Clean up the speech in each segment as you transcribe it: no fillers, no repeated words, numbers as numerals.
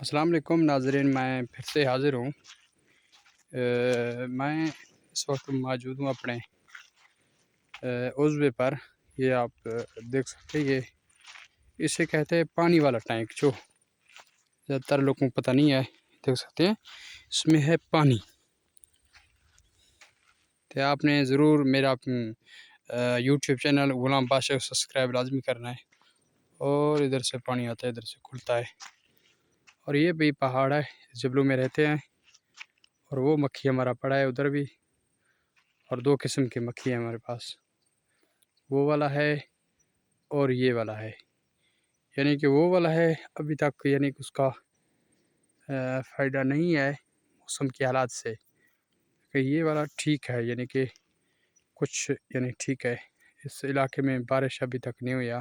السلام علیکم ناظرین، میں پھر سے حاضر ہوں۔ میں اس وقت موجود ہوں اپنے عضوے پر۔ یہ آپ دیکھ سکتے ہیں، یہ اسے کہتے ہیں پانی والا ٹینک، جو زیادہ تر لوگوں کو پتہ نہیں ہے۔ دیکھ سکتے ہیں اس میں ہے پانی۔ تو آپ نے ضرور میرا یوٹیوب چینل غلام بادشاہ کو سبسکرائب لازمی کرنا ہے۔ اور ادھر سے پانی آتا ہے، ادھر سے کھلتا ہے۔ اور یہ بھی پہاڑ ہے، جبلوں میں رہتے ہیں۔ اور وہ مکھی ہمارا پڑا ہے ادھر بھی، اور دو قسم کی مکھی ہیں ہمارے پاس، وہ والا ہے اور یہ والا ہے۔ یعنی کہ وہ والا ہے ابھی تک یعنی کہ اس کا فائدہ نہیں ہے موسم کے حالات سے، کہ یہ والا ٹھیک ہے، یعنی کہ کچھ یعنی ٹھیک ہے۔ اس علاقے میں بارش ابھی تک نہیں ہویا،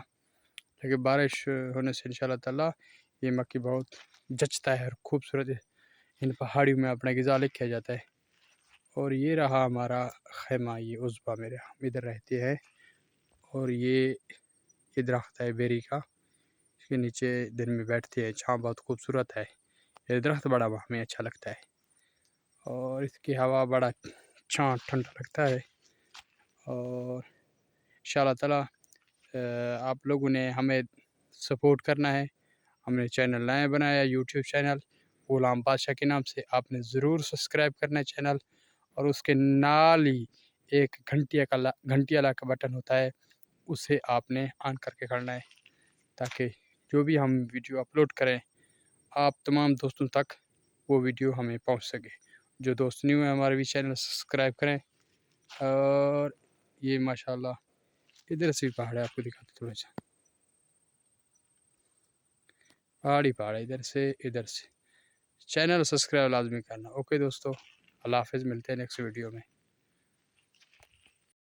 لیکن بارش ہونے سے انشاءاللہ تعالیٰ یہ مکھی بہت جچتا ہے اور خوبصورت ان پہاڑیوں میں اپنا غذا لے کیا جاتا ہے۔ اور یہ رہا ہمارا خیمہ، یہ عضبہ میرے، ہم ادھر رہتے ہیں۔ اور یہ درخت ہے بیری کا، اس کے نیچے دن میں بیٹھتے ہیں، چھاں بہت خوبصورت ہے۔ یہ درخت بڑا ہمیں اچھا لگتا ہے، اور اس کی ہوا بڑا چھاں ٹھنڈا لگتا ہے۔ اور انشاءاللہ تعالیٰ آپ لوگوں نے ہمیں سپورٹ کرنا ہے۔ ہم نے چینل نیا بنایا، یوٹیوب چینل غلام بادشاہ کے نام سے، آپ نے ضرور سبسکرائب کرنا ہے چینل۔ اور اس کے نال ہی ایک گھنٹی والا کا بٹن ہوتا ہے، اسے آپ نے آن کر کے کرنا ہے، تاکہ جو بھی ہم ویڈیو اپلوڈ کریں آپ تمام دوستوں تک وہ ویڈیو ہمیں پہنچ سکے۔ جو دوست نیو ہیں ہمارے بھی چینل سبسکرائب کریں۔ اور یہ ماشاءاللہ ادھر سے بھی پہاڑ ہے، آپ کو دکھاتے تھوڑا سا، پہاڑی پہاڑ ہے ادھر سے۔ چینل سبسکرائب لازمی کرنا۔ اوکے دوستو، اللہ حافظ، ملتے ہیں نیکسٹ ویڈیو میں۔